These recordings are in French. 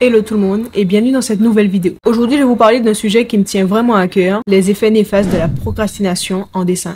Hello tout le monde et bienvenue dans cette nouvelle vidéo. Aujourd'hui je vais vous parler d'un sujet qui me tient vraiment à cœur, les effets néfastes de la procrastination en dessin.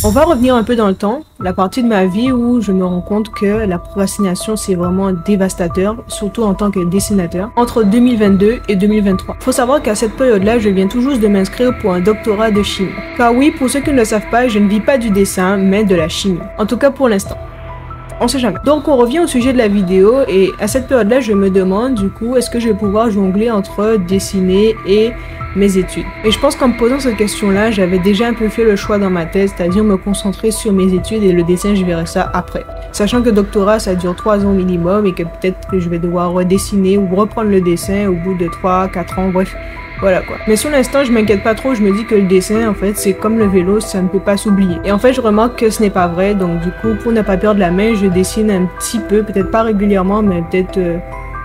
On va revenir un peu dans le temps, la partie de ma vie où je me rends compte que la procrastination c'est vraiment dévastateur, surtout en tant que dessinateur, entre 2022 et 2023. Faut savoir qu'à cette période-là, je viens tout juste de m'inscrire pour un doctorat de chimie. Car oui, pour ceux qui ne le savent pas, je ne vis pas du dessin, mais de la chimie. En tout cas pour l'instant. On sait jamais. Donc on revient au sujet de la vidéo et à cette période-là, je me demande du coup, est-ce que je vais pouvoir jongler entre dessiner et mes études? Et je pense qu'en me posant cette question-là, j'avais déjà un peu fait le choix dans ma tête, c'est-à-dire me concentrer sur mes études et le dessin, je verrai ça après. Sachant que le doctorat, ça dure 3 ans minimum et que peut-être que je vais devoir redessiner ou reprendre le dessin au bout de 3-4 ans, bref. Voilà quoi. Mais sur l'instant, je m'inquiète pas trop, je me dis que le dessin, en fait, c'est comme le vélo, ça ne peut pas s'oublier. Et en fait, je remarque que ce n'est pas vrai, donc du coup, pour ne pas perdre la main, je dessine un petit peu, peut-être pas régulièrement, mais peut-être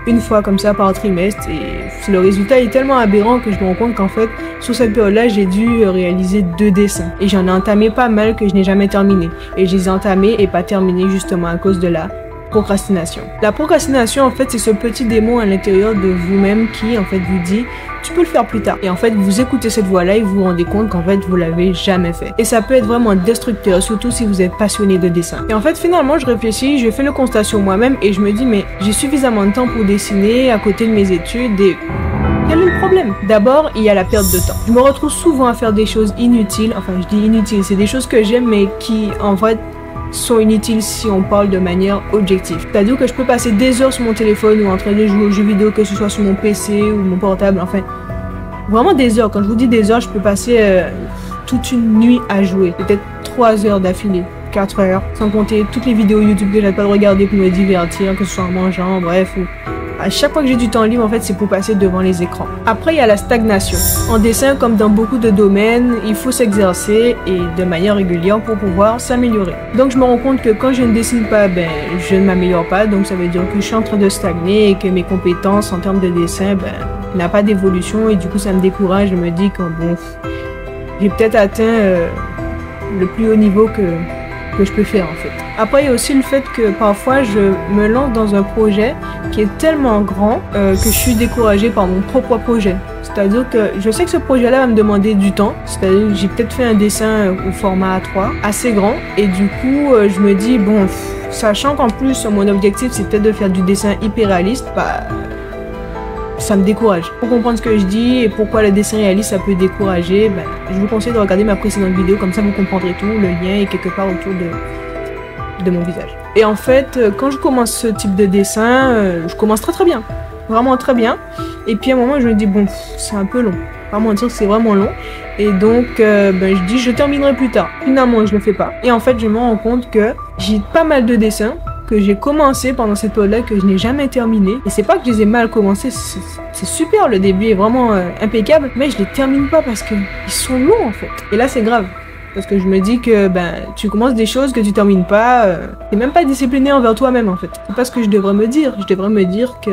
une fois comme ça par trimestre. Et le résultat est tellement aberrant que je me rends compte qu'en fait, sur cette période-là, j'ai dû réaliser 2 dessins. Et j'en ai entamé pas mal que je n'ai jamais terminé. Et je les ai entamés et pas terminés justement à cause de la procrastination. La procrastination, en fait, c'est ce petit démon à l'intérieur de vous-même qui, en fait, vous dit tu peux le faire plus tard. Et en fait, vous écoutez cette voix-là et vous vous rendez compte qu'en fait, vous l'avez jamais fait. Et ça peut être vraiment destructeur, surtout si vous êtes passionné de dessin. Et en fait, finalement, je réfléchis, je fais le constat sur moi-même et je me dis, mais j'ai suffisamment de temps pour dessiner à côté de mes études et quel est le problème? D'abord, il y a la perte de temps. Je me retrouve souvent à faire des choses inutiles. Enfin, je dis inutiles, c'est des choses que j'aime mais qui, en vrai, sont inutiles si on parle de manière objective. C'est-à-dire que je peux passer des heures sur mon téléphone ou en train de jouer aux jeux vidéo, que ce soit sur mon PC ou mon portable, enfin, vraiment des heures. Quand je vous dis des heures, je peux passer toute une nuit à jouer. Peut-être 3 heures d'affilée, 4 heures, sans compter toutes les vidéos YouTube que j'arrête pas de regarder pour me divertir, que ce soit en mangeant, bref, ou à chaque fois que j'ai du temps libre, en fait, c'est pour passer devant les écrans. Après, il y a la stagnation. En dessin, comme dans beaucoup de domaines, il faut s'exercer et de manière régulière pour pouvoir s'améliorer. Donc, je me rends compte que quand je ne dessine pas, ben, je ne m'améliore pas. Donc, ça veut dire que je suis en train de stagner et que mes compétences en termes de dessin, ben, n'ont pas d'évolution. Et du coup, ça me décourage. Je me dis que, bon, j'ai peut-être atteint le plus haut niveau que je peux faire en fait. Après, il y a aussi le fait que parfois je me lance dans un projet qui est tellement grand que je suis découragée par mon propre projet. C'est-à-dire que je sais que ce projet-là va me demander du temps. C'est-à-dire que j'ai peut-être fait un dessin au format A3 assez grand et du coup je me dis bon, sachant qu'en plus mon objectif c'est peut-être de faire du dessin hyper réaliste, bah ça me décourage. Pour comprendre ce que je dis et pourquoi le dessin réaliste ça peut décourager, ben, je vous conseille de regarder ma précédente vidéo, comme ça vous comprendrez tout, le lien est quelque part autour de mon visage. Et en fait, quand je commence ce type de dessin, je commence très bien, vraiment très bien. Et puis à un moment je me dis bon, c'est un peu long, pas mentir, c'est vraiment long. Et donc ben, je dis je terminerai plus tard. Finalement je le fais pas. Et en fait je me rends compte que j'ai pas mal de dessins que j'ai commencé pendant cette période-là que je n'ai jamais terminé. Et c'est pas que je les ai mal commencés, c'est super, le début est vraiment impeccable, mais je les termine pas parce que ils sont longs en fait. Et là c'est grave, parce que je me dis que ben tu commences des choses que tu termines pas, t'es même pas discipliné envers toi-même en fait. C'est pas ce que je devrais me dire, je devrais me dire que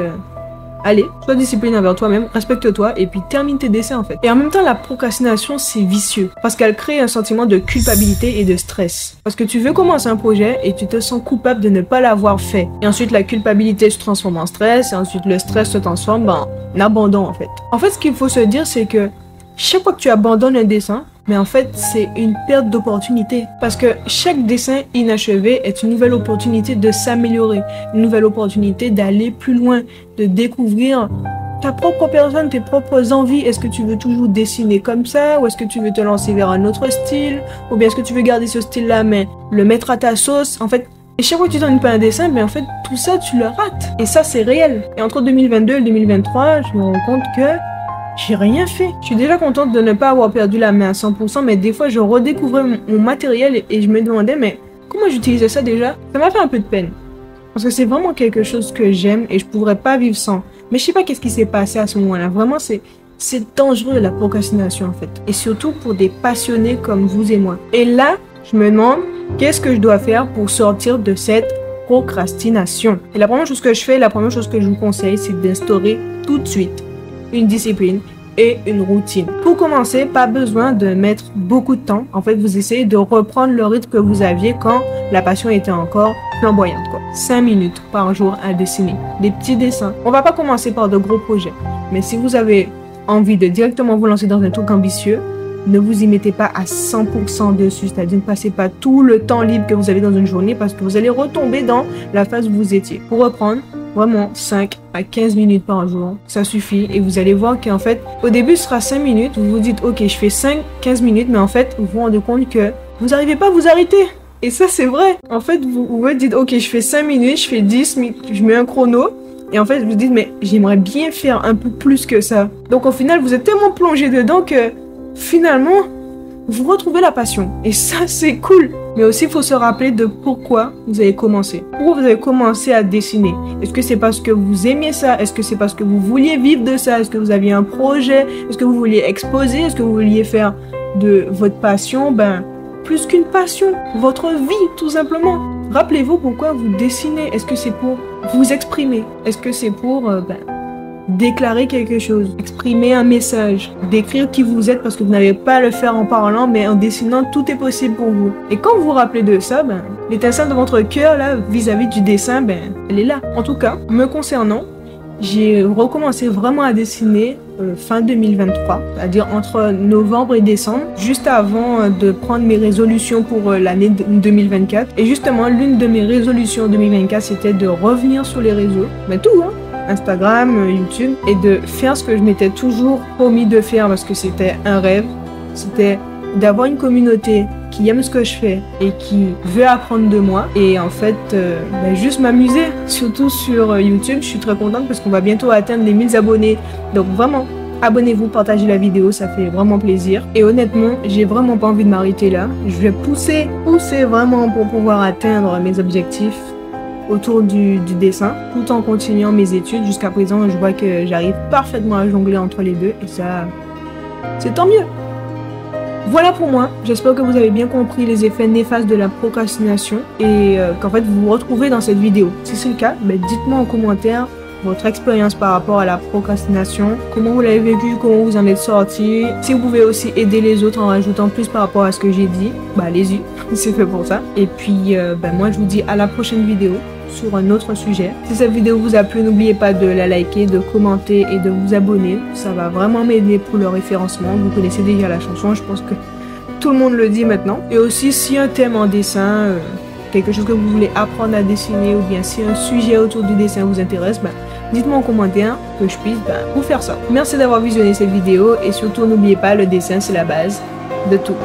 allez, sois discipliné envers toi-même, respecte-toi et puis termine tes dessins en fait. Et en même temps, la procrastination, c'est vicieux parce qu'elle crée un sentiment de culpabilité et de stress. Parce que tu veux commencer un projet et tu te sens coupable de ne pas l'avoir fait. Et ensuite, la culpabilité se transforme en stress et ensuite le stress se transforme en abandon en fait. En fait, ce qu'il faut se dire, c'est que chaque fois que tu abandonnes un dessin, mais en fait, c'est une perte d'opportunité. Parce que chaque dessin inachevé est une nouvelle opportunité de s'améliorer, une nouvelle opportunité d'aller plus loin, de découvrir ta propre personne, tes propres envies. Est-ce que tu veux toujours dessiner comme ça, ou est-ce que tu veux te lancer vers un autre style, ou bien est-ce que tu veux garder ce style-là, mais le mettre à ta sauce. En fait, et chaque fois que tu termines pas un dessin, mais en fait, tout ça, tu le rates. Et ça, c'est réel. Et entre 2022 et 2023, je me rends compte que j'ai rien fait. Je suis déjà contente de ne pas avoir perdu la main à 100%, mais des fois, je redécouvrais mon matériel et je me demandais, mais comment j'utilisais ça déjà? Ça m'a fait un peu de peine. Parce que c'est vraiment quelque chose que j'aime et je pourrais pas vivre sans. Mais je sais pas qu'est-ce qui s'est passé à ce moment-là. Vraiment, c'est dangereux la procrastination en fait. Et surtout pour des passionnés comme vous et moi. Et là, je me demande, qu'est-ce que je dois faire pour sortir de cette procrastination? Et la première chose que je fais, la première chose que je vous conseille, c'est d'instaurer tout de suite une discipline et une routine. Pour commencer, pas besoin de mettre beaucoup de temps. En fait, vous essayez de reprendre le rythme que vous aviez quand la passion était encore flamboyante, quoi. 5 minutes par jour à dessiner. Des petits dessins. On va pas commencer par de gros projets. Mais si vous avez envie de directement vous lancer dans un truc ambitieux, ne vous y mettez pas à 100% dessus, c'est-à-dire ne passez pas tout le temps libre que vous avez dans une journée parce que vous allez retomber dans la phase où vous étiez. Pour reprendre, vraiment 5 à 15 minutes par jour, ça suffit et vous allez voir qu'en fait, au début ce sera 5 minutes, vous vous dites ok je fais 5-15 minutes, mais en fait vous vous rendez compte que vous n'arrivez pas à vous arrêter. Et ça c'est vrai. En fait vous vous dites ok je fais 5 minutes, je fais 10 minutes, je mets un chrono. Et en fait, vous vous dites, mais j'aimerais bien faire un peu plus que ça. Donc au final, vous êtes tellement plongé dedans que finalement, vous retrouvez la passion. Et ça, c'est cool. Mais aussi, il faut se rappeler de pourquoi vous avez commencé. Pourquoi vous avez commencé à dessiner? Est-ce que c'est parce que vous aimiez ça? Est-ce que c'est parce que vous vouliez vivre de ça? Est-ce que vous aviez un projet? Est-ce que vous vouliez exposer? Est-ce que vous vouliez faire de votre passion, plus qu'une passion, votre vie, tout simplement? Rappelez-vous pourquoi vous dessinez. Est-ce que c'est pour vous exprimer? Est-ce que c'est pour déclarer quelque chose, exprimer un message, décrire qui vous êtes parce que vous n'avez pas à le faire en parlant, mais en dessinant, tout est possible pour vous. Et quand vous vous rappelez de ça, l'étincelle de votre cœur là vis-à-vis du dessin, elle est là. En tout cas, me concernant, j'ai recommencé vraiment à dessiner fin 2023, c'est-à-dire entre novembre et décembre, juste avant de prendre mes résolutions pour l'année 2024. Et justement, l'une de mes résolutions 2024, c'était de revenir sur les réseaux, tout, Instagram, YouTube, et de faire ce que je m'étais toujours promis de faire parce que c'était un rêve, c'était d'avoir une communauté qui aime ce que je fais et qui veut apprendre de moi et en fait juste m'amuser, surtout sur YouTube. Je suis très contente parce qu'on va bientôt atteindre les 1000 abonnés, donc vraiment abonnez-vous, partagez la vidéo, ça fait vraiment plaisir. Et honnêtement, j'ai vraiment pas envie de m'arrêter là. Je vais pousser vraiment pour pouvoir atteindre mes objectifs autour du dessin, tout en continuant mes études. Jusqu'à présent, je vois que j'arrive parfaitement à jongler entre les deux et ça, c'est tant mieux. Voilà pour moi, j'espère que vous avez bien compris les effets néfastes de la procrastination et qu'en fait vous vous retrouvez dans cette vidéo. Si c'est le cas, dites-moi en commentaire votre expérience par rapport à la procrastination, comment vous l'avez vécu, comment vous en êtes sorti. Si vous pouvez aussi aider les autres en rajoutant plus par rapport à ce que j'ai dit, allez-y, c'est fait pour ça. Et puis moi je vous dis à la prochaine vidéo sur un autre sujet. Si cette vidéo vous a plu, n'oubliez pas de la liker, de commenter et de vous abonner. Ça va vraiment m'aider pour le référencement. Vous connaissez déjà la chanson, je pense que tout le monde le dit maintenant. Et aussi, si un thème en dessin, quelque chose que vous voulez apprendre à dessiner ou bien si un sujet autour du dessin vous intéresse, dites-moi en commentaire que je puisse vous faire ça. Merci d'avoir visionné cette vidéo et surtout n'oubliez pas, le dessin c'est la base de tout.